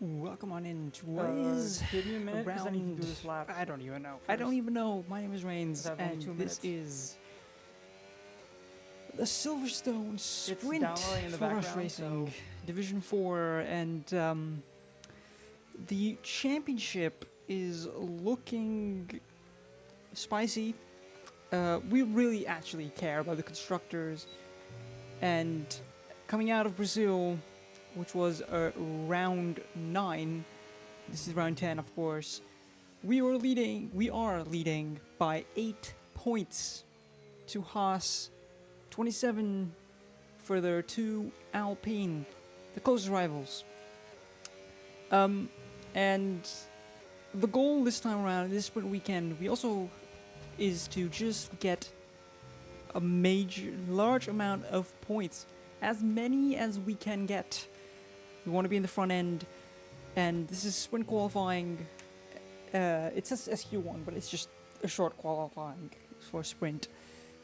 Welcome on in to what is Give me a minute because I need to round... do this lap. I don't even know. First. I don't even know. My name is Rains, I have only and 2 this minutes. is the Silverstone Sprint downloading in the for Rush background, Racing, so- Division 4, and the championship is looking spicy. We really actually care about the constructors, and coming out of Brazil, which was round 9, this is round 10 of course, we are leading by 8 points to Haas, 27 further to Alpine, the closest rivals. And the goal this time around, this sprint weekend, we also is to just get a large amount of points, as many as we can get. We want to be in the front end, and this is sprint qualifying. It says SQ1, but it's just a short qualifying for sprint,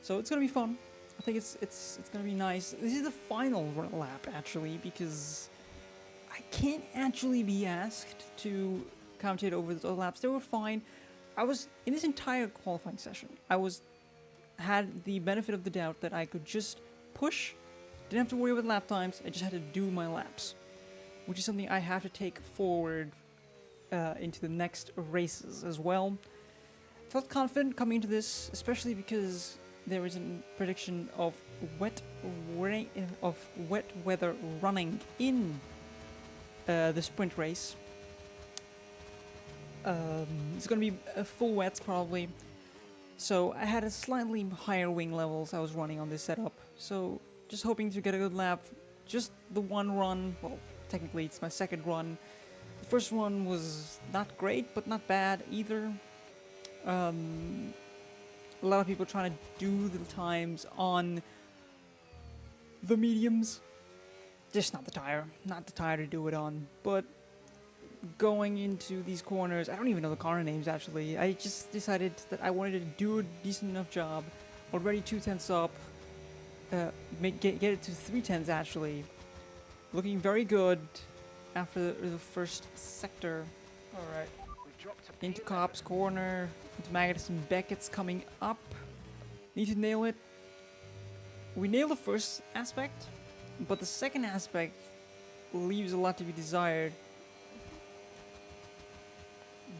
so it's gonna be fun. I think it's gonna be nice. This is the final lap actually, because I can't actually be asked to commentate over the laps. They were fine. I was in this entire qualifying session. Had the benefit of the doubt that I could just push, didn't have to worry about lap times. I just had to do my laps, which is something I have to take forward into the next races as well. Felt confident coming into this, especially because there is a prediction of wet weather running in the sprint race. It's going to be full wets probably, so I had a slightly higher wing levels I was running on this setup, so just hoping to get a good lap. Just the one run, well technically it's my second run. The first one was not great, but not bad either. A lot of people trying to do the times on the mediums. Just not the tire to do it on. But going into these corners, I don't even know the corner names actually. I just decided that I wanted to do a decent enough job. Already 2/10 up. Get it to 3/10 actually. Looking very good after the first sector. Alright. Into Cobb's corner, into Magnussen Beckett's coming up. Need to nail it. We nailed the first aspect, but the second aspect leaves a lot to be desired.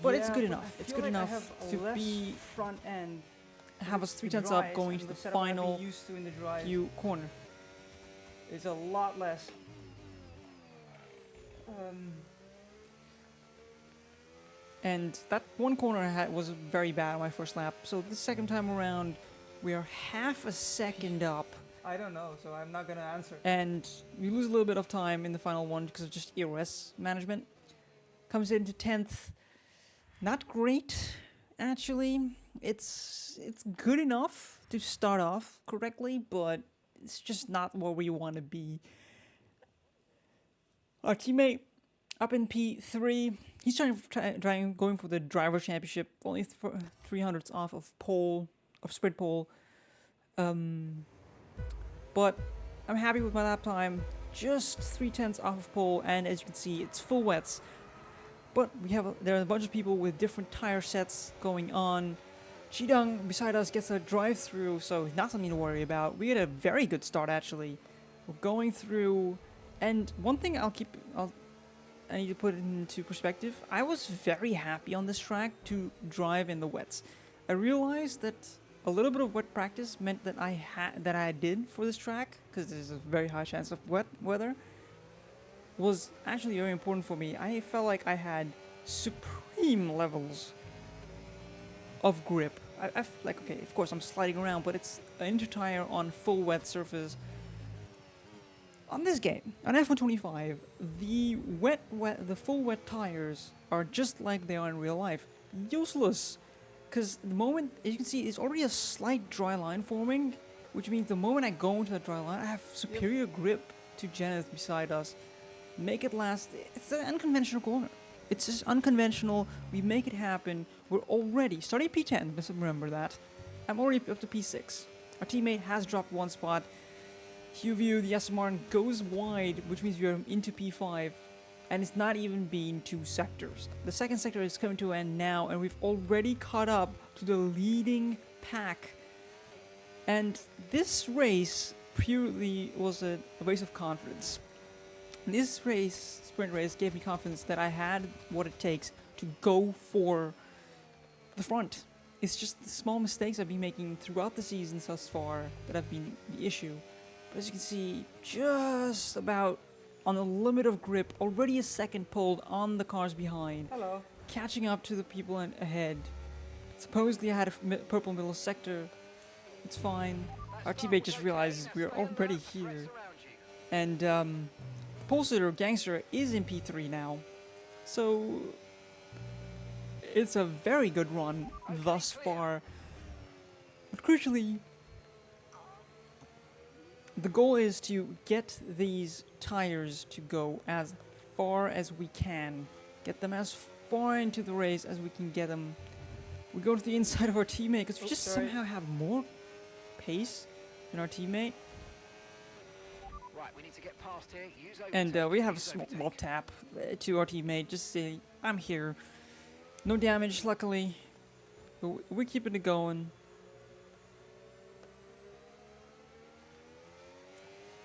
But it's good enough. It's good enough to be front end. have us 3/10 up going to the final used to in the drive. few corner. It's a lot less. And that one corner I had was very bad on my first lap. So the second time around, we are half a second up. I don't know, so I'm not gonna answer. And we lose a little bit of time in the final one because of just ERS management. Comes into 10th. Not great, actually. It's good enough to start off correctly, but it's just not where we want to be. Our teammate up in P3, he's going for the driver championship, only 300ths off of sprint pole. But I'm happy with my lap time, just 3/10 off of pole, and as you can see, it's full wets. But there are a bunch of people with different tire sets going on. Chidong beside us gets a drive-through, so not something to worry about. We had a very good start actually. We're going through, and one thing I need to put it into perspective. I was very happy on this track to drive in the wets. I realized that a little bit of wet practice meant that I did for this track, because there's a very high chance of wet weather, was actually very important for me. I felt like I had supreme levels of grip. I like, okay, of course I'm sliding around, but it's an inter-tire on full wet surface. On this game, on F125, the full wet tires are just like they are in real life. Useless. Because the moment, as you can see, there's already a slight dry line forming, which means the moment I go into that dry line, I have superior grip to Janeth beside us. Make it last. It's an unconventional corner. It's just unconventional. We make it happen. We're already starting P10. Let's remember that. I'm already up to P6. Our teammate has dropped one spot. QView, the Aston Martin goes wide, which means we are into P5. and it's not even been 2 sectors. The second sector is coming to an end now, and we've already caught up to the leading pack. And this race purely was a race of confidence. This race, sprint race, gave me confidence that I had what it takes to go for the front. It's just the small mistakes I've been making throughout the season thus far that have been the issue. But as you can see, just about on the limit of grip, already a second pulled on the cars behind, Hello. catching up to the people ahead. Supposedly I had a purple middle sector. It's fine. Our teammate just realizes we're already here. And Pulsator Gangster is in P3 now. So it's a very good run thus far. But crucially, the goal is to get these tires to go as far as we can. Get them as far into the race as we can get them. We go to the inside of our teammate because we just somehow have more pace than our teammate. Right, we need to get past here. Use And overtake, we have a use small overtake. love tap to our teammate. Just say, I'm here. No damage, luckily. But we're keeping it going.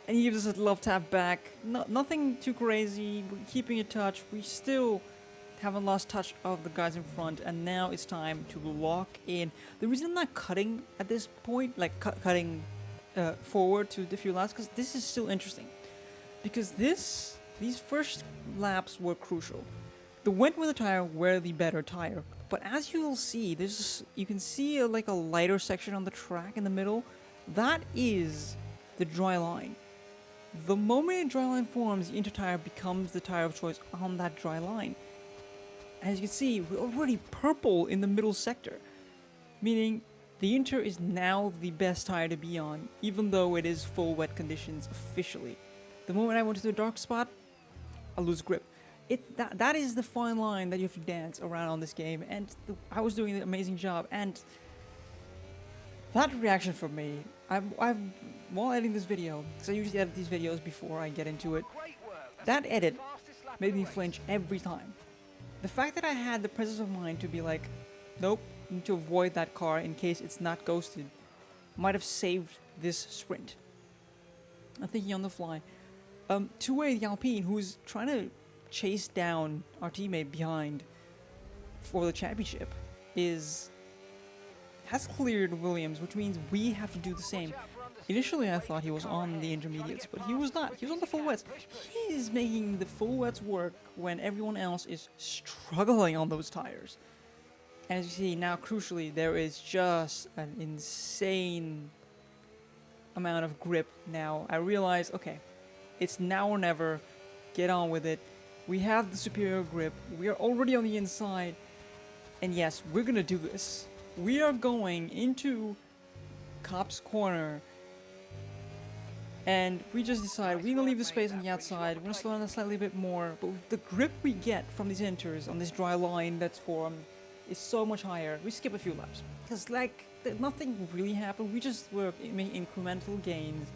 And he gives us a love tap back. Nothing too crazy. We're keeping in touch. We still haven't lost touch of the guys in front. And now it's time to lock in. The reason I'm not cutting at this point, like cutting forward to the few laps, because this is still interesting. Because these first laps were crucial. The Wentworth tire were the better tire. But as you will see, you can see like a lighter section on the track in the middle. That is the dry line. The moment a dry line forms, the inter tire becomes the tire of choice on that dry line. As you can see, we're already purple in the middle sector, meaning the inter is now the best tire to be on, even though it is full wet conditions officially. The moment I went to the dark spot, I lose grip. That is the fine line that you have to dance around on this game, and I was doing an amazing job. And that reaction from me, while editing this video, because I usually edit these videos before I get into it, Great work. That's that the edit fastest lap made of the me race. flinch every time. The fact that I had the presence of mind to be like, nope, need to avoid that car in case it's not ghosted, might have saved this sprint. I'm thinking on the fly. Two-way the Alpine, who's trying to chase down our teammate behind for the championship, has cleared Williams, which means we have to do the same. Initially I thought he was on the intermediates, but he was not. He was on the full wets. He's making the full wets work when everyone else is struggling on those tires. And as you see now, crucially, there is just an insane amount of grip now. I realize, okay, it's now or never. Get on with it. We have the superior grip. We are already on the inside. And yes, we're gonna do this. We are going into Cop's corner. And we just decide we're gonna leave the space on the outside. We're gonna slow down a slightly bit more. But with the grip we get from these inters on this dry line that's formed is so much higher. We skip a few laps. Because nothing really happened. We just were making incremental gains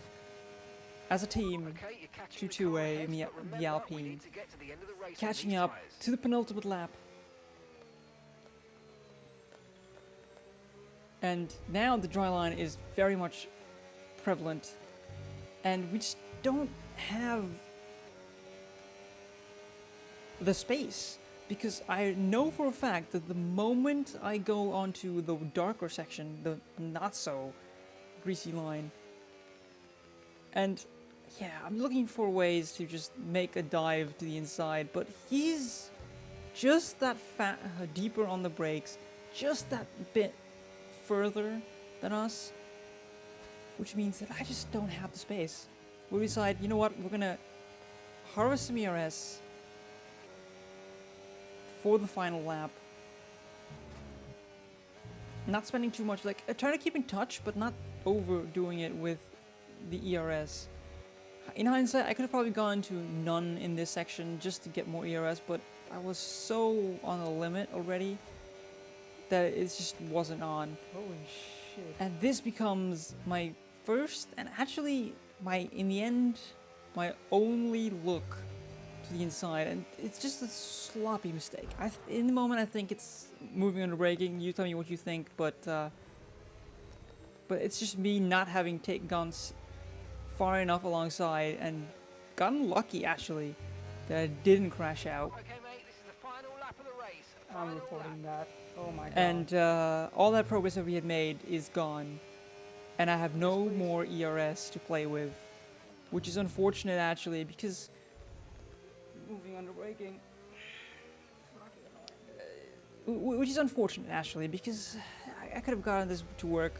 as a team Okay, you're catching to the car two-way ahead, in the but remember, we Alpine. need to get to the end of the race on Catching these up tyres. to the penultimate lap. And now the dry line is very much prevalent. And we just don't have the space. Because I know for a fact that the moment I go onto the darker section, the not so greasy line, and yeah, I'm looking for ways to just make a dive to the inside, but he's just that deeper on the brakes, just that bit further than us, which means that I just don't have the space. We decide, you know what, we're gonna harvest some ERS for the final lap. Not spending too much, like, I try to keep in touch, but not overdoing it with the ERS. In hindsight, I could have probably gone to none in this section just to get more ERS, but I was so on a limit already that it just wasn't on. Holy shit. And this becomes my first, and actually, in the end, my only look to to the inside, and it's just a sloppy mistake. In the moment, I think it's moving under braking. You tell me what you think, but it's just me not having gone far enough alongside and gotten lucky actually that I didn't crash out. Okay, mate, this is the final lap of the race. I'm Final reporting lap. that. Oh my god. And all that progress that we had made is gone, and I have no Yes, please. more ERS to play with, which is unfortunate actually, because Moving under braking. which is unfortunate actually, because I could have gotten this to work,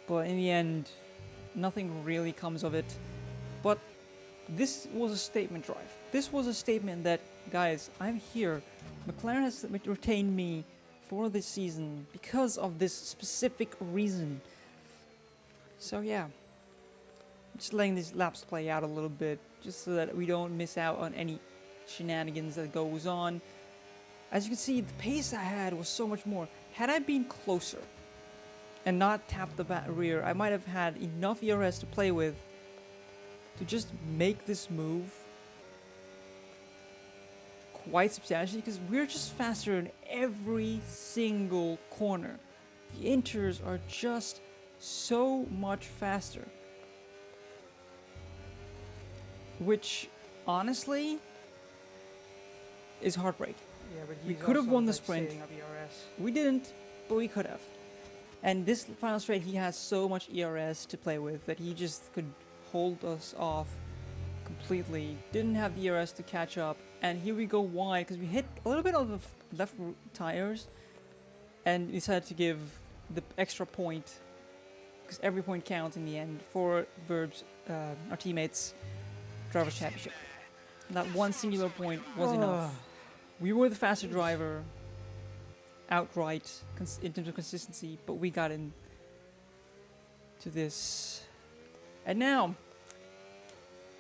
but in the end, nothing really comes of it. But this was a statement drive. This was a statement that, guys, I'm here. McLaren has retained me for this season because of this specific reason. So yeah, just letting these laps play out a little bit, just so that we don't miss out on any shenanigans that goes on. As you can see, the pace I had was so much more. Had I been closer and not tapped the rear, I might have had enough ERS to play with to just make this move quite substantially, because we're just faster in every single corner. The inters are just so much faster, which honestly is heartbreaking. Yeah, but We he's could have also, won the like, sprint. saving up ERS. We didn't, but we could have. And this final straight, he has so much ERS to play with that he just could hold us off completely. Didn't have the ERS to catch up. And here we go wide, because we hit a little bit of the left tires and decided to give the extra point, because every point counts in the end, for Verb's, our teammates' Drivers' Championship. That one singular point was enough. We were the faster driver outright in terms of consistency, but we got in to this. And now,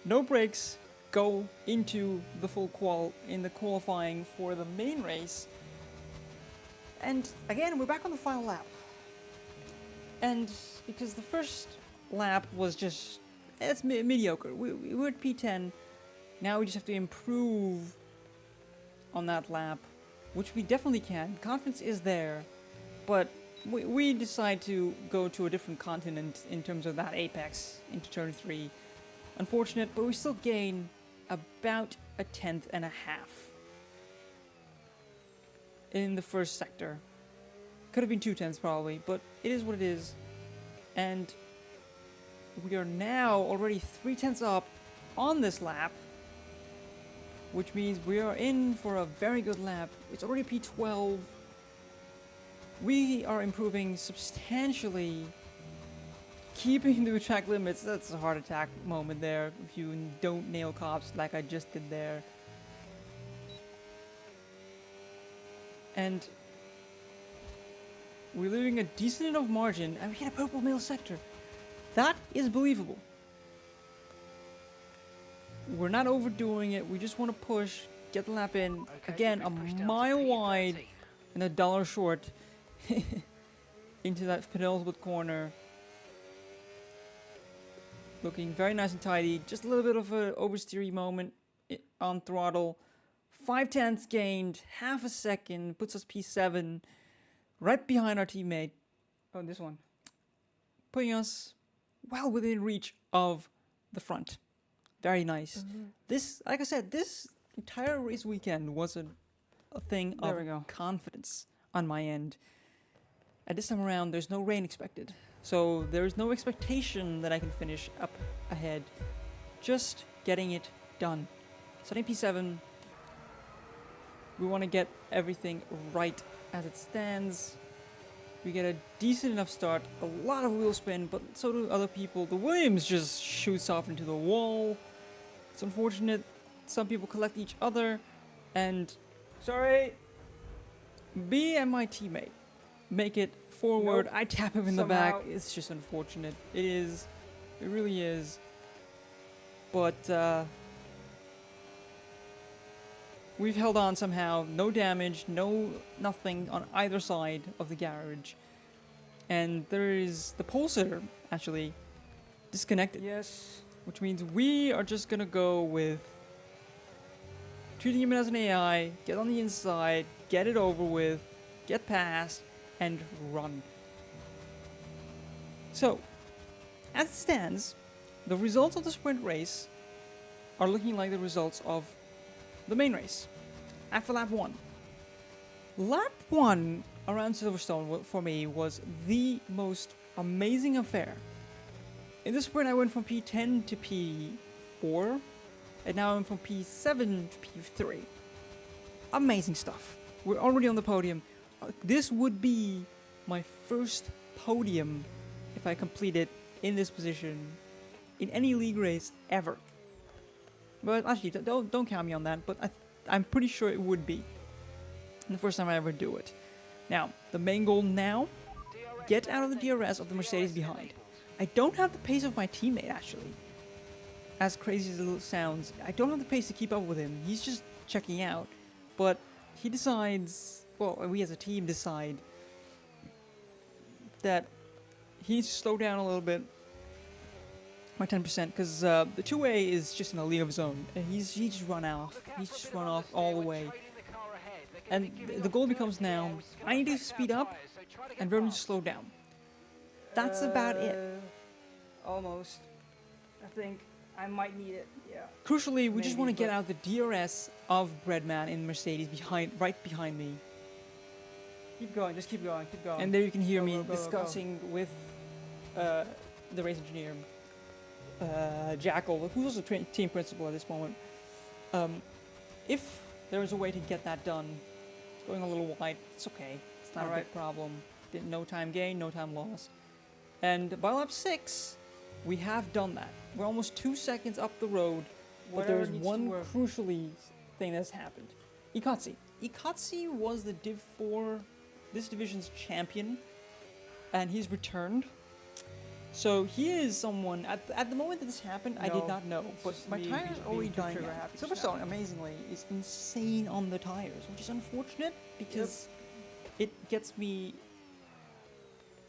no brakes, go into the full qualifying for the main race. And again, we're back on the final lap. And because the first lap was just, it's mediocre. We were at P10. Now we just have to improve on that lap, which we definitely can. Confidence is there, but we decide to go to a different continent in terms of that apex into turn 3. Unfortunate, but we still gain about a 1/10 and a half in the first sector. Could have been 2/10 probably, but it is what it is. And we are now already 3/10 up on this lap, which means we are in for a very good lap. It's already P12. We are improving substantially, keeping the track limits. That's a heart attack moment there if you don't nail cops like I just did there. And we're leaving a decent enough margin, and we hit a purple middle sector. That is believable. We're not overdoing it. We just want to push, get the lap in. Okay, Again, a we've pushed down to mile P30. wide and $1 short into that penultimate corner. Looking very nice and tidy. Just a little bit of an oversteery moment on throttle. 0.5 gained, half a second, puts us P7, right behind our teammate. Oh, this one. Putting us well within reach of the front. Very nice. This, like I said, this entire race weekend was a thing There we go. of confidence on my end. At this time around, there's no rain expected. So there's no expectation that I can finish up ahead. Just getting it done. Starting P7, we want to get everything right as it stands. We get a decent enough start, a lot of wheel spin, but so do other people. The Williams just shoots off into the wall. It's unfortunate. Some people collect each other, and Sorry. B and my teammate make it forward. Nope. I tap him in the Somehow. back. It's just unfortunate. It is. It really is. But we've held on somehow. No damage, nothing on either side of the garage. And there is the pole sitter actually disconnected, Yes. which means we are just gonna go with treating him as an AI, get on the inside, get it over with, get past, and run. So, as it stands, the results of the sprint race are looking like the results of the main race. After lap 1. Lap 1 around Silverstone for me was the most amazing affair. In the sprint I went from P10 to P4, and now I'm from P7 to P3. Amazing stuff. We're already on the podium. This would be my first podium if I complete it in this position in any league race ever. But actually, don't count me on that, but I'm pretty sure it would be the first time I ever do it. Now, the main goal now, get out of the DRS of the Mercedes behind. I don't have the pace of my teammate, actually. As crazy as it sounds, I don't have the pace to keep up with him. He's just checking out. But he decides, well, we as a team decide that he needs to slow down a little bit by 10%, because the 2A is just in a league of his own, and he's just run off. He's just run off all the way. And the goal becomes now, I need to speed up, and Vernon to slow down. That's about it. Almost. I think I might need it. Yeah. Crucially, we just Maybe, want to get but- out the DRS of Breadman in Mercedes right behind me. Keep going. Just keep going. Keep going. And there you can hear Go, me go, go, go. discussing with the race engineer, Jackal, who's also team principal at this moment. If there is a way to get that done, it's going a little wide, it's okay. It's not a Alright. big problem. No time gained, no time lost. And by lap 6, we have done that. We're almost 2 seconds up the road, but Whatever there's needs to one work. crucially thing that's happened. Ikatsi. Ikatsi was the Div 4, this division's champion, and he's returned. So he is someone, at the moment that this happened, I did No, not know, it's but just my me tires being are already too dying trigger out. happy just Silverstone, now. amazingly, is insane on the tires, which is unfortunate because it gets me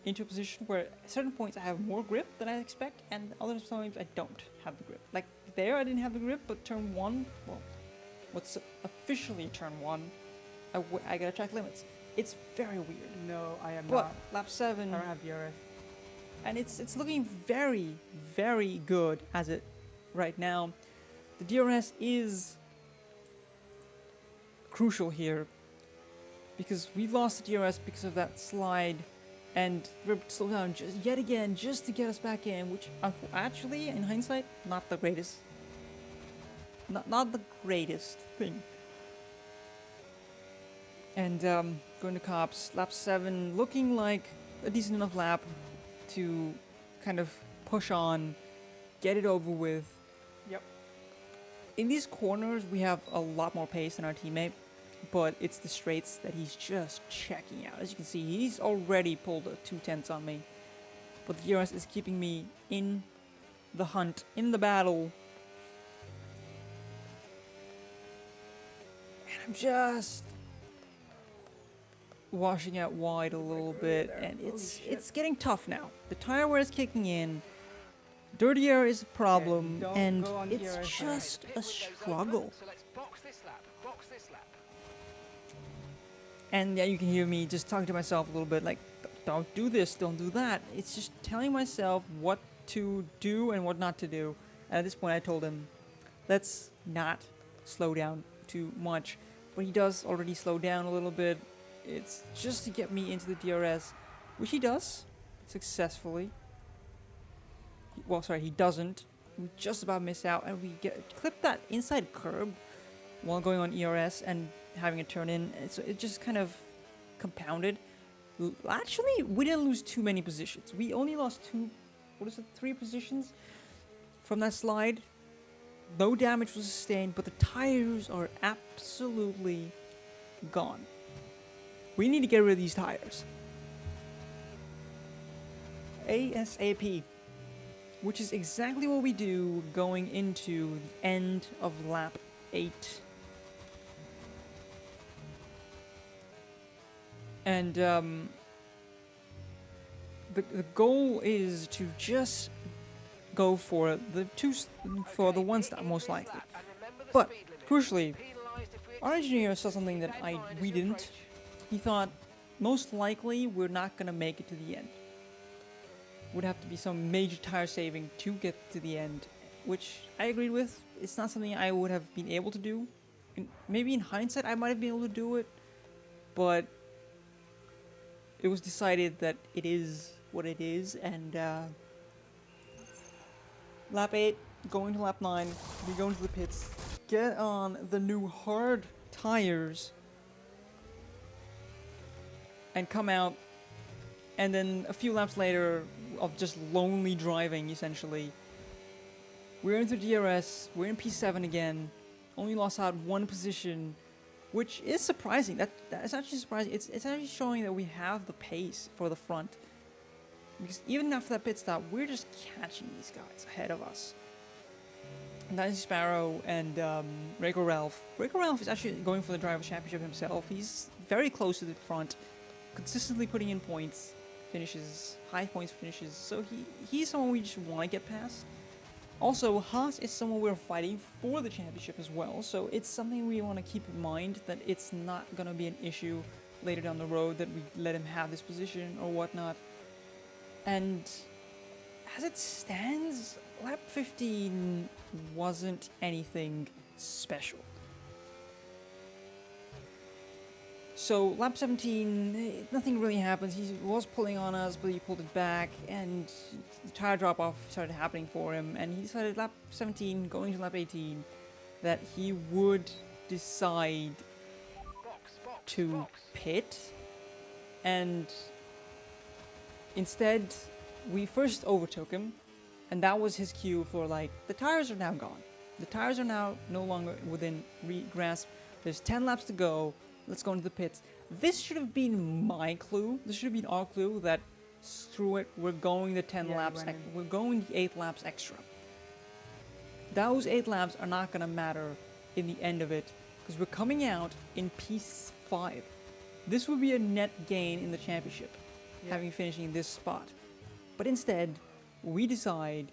into a position where at certain points I have more grip than I expect, and other times I don't have the grip. Like there, I didn't have the grip, but turn 1, well, what's officially turn 1, I got track limits. It's very weird. No, I am But not. lap 7, I don't have DRS. and it's looking very, very good as it right now. The DRS is crucial here because we lost the DRS because of that slide, and we're slowed down yet again just to get us back in, which actually, in hindsight, not the greatest. Not the greatest thing. And going to cops, lap 7, looking like a decent enough lap to kind of push on, get it over with. Yep. In these corners, we have a lot more pace than our teammate, but it's the straights that he's just checking out. As you can see, he's already pulled a 2/10 on me, but the DRS is keeping me in the hunt, in the battle. And I'm just washing out wide a little bit, and it's getting tough now. The tire wear is kicking in. Dirty air is a problem, don't and go on it's DRS. just Pit a window's open, struggle. So let's box this lap. Box this lap. And yeah, you can hear me just talking to myself a little bit, like, don't do this, don't do that. It's just telling myself what to do and what not to do. And at this point, I told him, let's not slow down too much. But he does already slow down a little bit. It's just to get me into the DRS, which he does successfully. Well, sorry, he doesn't. We just about miss out, and we clip that inside curb while going on ERS and having it turn in. So it just kind of compounded. Actually, we didn't lose too many positions. We only lost 3 positions from that slide. No damage was sustained, but the tires are absolutely gone. We need to get rid of these tires ASAP, which is exactly what we do going into the end of lap 8. And the goal is to just go for the 1 stop most likely. But crucially, Our engineer saw something that we didn't. He thought, most likely, we're not gonna make it to the end. Would have to be some major tire saving to get to the end, which I agreed with. It's not something I would have been able to do. And maybe in hindsight, I might have been able to do it, but it was decided that it is what it is, and lap 8, going to lap 9, we go into the pits, get on the new hard tires, and come out, and then a few laps later of just lonely driving, essentially, we're into DRS, we're in P7 again, only lost out 1 position, which is surprising. That's actually surprising. It's actually showing that we have the pace for the front. Because even after that pit stop, we're just catching these guys ahead of us. Dynasty Sparrow and Reiko Ralph. Reiko Ralph is actually going for the Drivers' Championship himself. He's very close to the front, consistently putting in points, finishes, high points finishes. So he's someone we just want to get past. Also, Haas is someone we're fighting for the championship as well, so it's something we want to keep in mind, that it's not going to be an issue later down the road that we let him have this position or whatnot. And as it stands, lap 15 wasn't anything special. So lap 17, nothing really happens. He was pulling on us, but he pulled it back, and the tire drop-off started happening for him, and he decided lap 17, going to lap 18, that he would decide to pit, and instead, we first overtook him, and that was his cue for, like, the tires are now gone. The tires are now no longer within grasp. There's 10 laps to go. Let's go into the pits. This should have been my clue. This should have been our clue that, screw it, we're going the 10 laps. We're going the 8 laps extra. Those 8 laps are not going to matter in the end of it, because we're coming out in P5. This would be a net gain in the championship, having finishing in this spot. But instead, we decide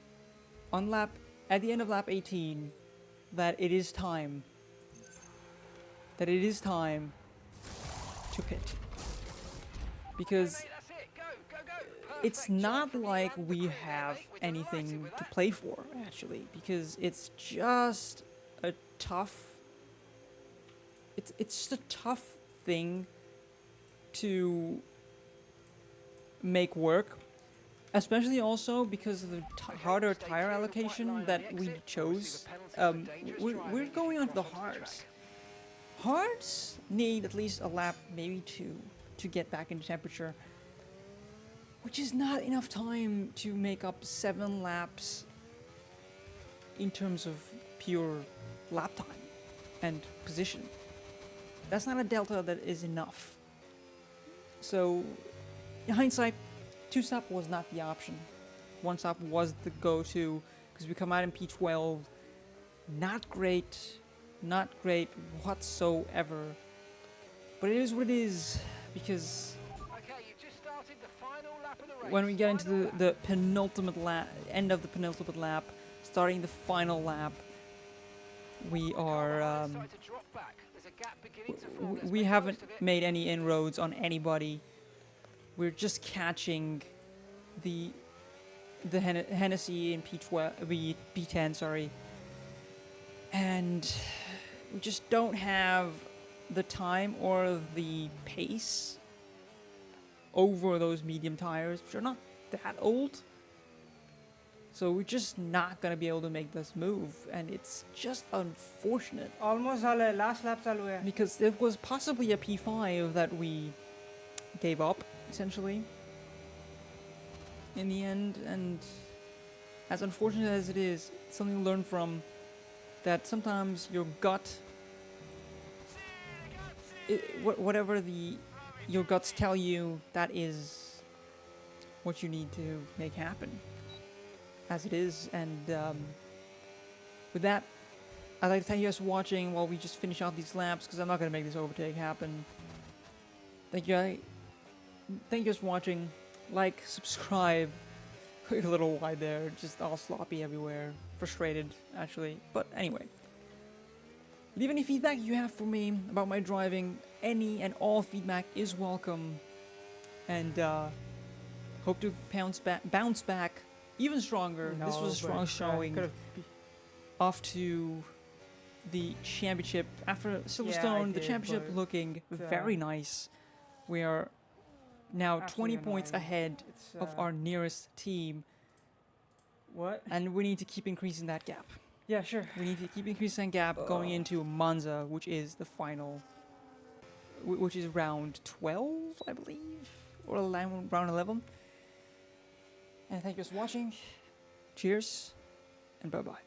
at the end of lap 18 that it is time to pit. Because it's not like we have anything to play for, actually, because it's just a tough thing to make work, especially also because of the harder tire allocation that we chose. We're going on to the hards. Hards need at least a lap, maybe 2, to get back into temperature, which is not enough time to make up 7 laps in terms of pure lap time and position. That's not a delta that is enough. So, in hindsight, 2-stop was not the option. 1-stop was the go-to, because we come out in P12. Not great whatsoever. But it is what it is, because when we get into the penultimate lap, end of the penultimate lap, starting the final lap, we are we haven't made any inroads on anybody. We're just catching the Hennessy in P10, sorry, and we just don't have the time or the pace over those medium tires, which are not that old. So we're just not gonna be able to make this move, and it's just unfortunate. Almost last lap चालू है. Because it was possibly a P5 that we gave up, essentially, in the end, and as unfortunate as it is, it's something to learn from, that sometimes your gut, whatever your guts tell you, that is what you need to make happen, as it is. And with that, I'd like to thank you guys for watching while we just finish out these laps, because I'm not going to make this overtake happen. Thank you guys for watching. Like, subscribe. Quick a little wide there, just all sloppy everywhere. Frustrated, actually. But anyway. Leave any feedback you have for me about my driving. Any and all feedback is welcome. And hope to bounce back even stronger. This was a strong showing. Off to the championship. After Silverstone, the championship looking very nice. We are now 20 points ahead of our nearest team. What? And we need to keep increasing that gap. Yeah, sure. We need to keep increasing that gap going into Monza, which is the final, which is round 12, I believe, or round 11. And thank you for watching. Cheers, and bye-bye.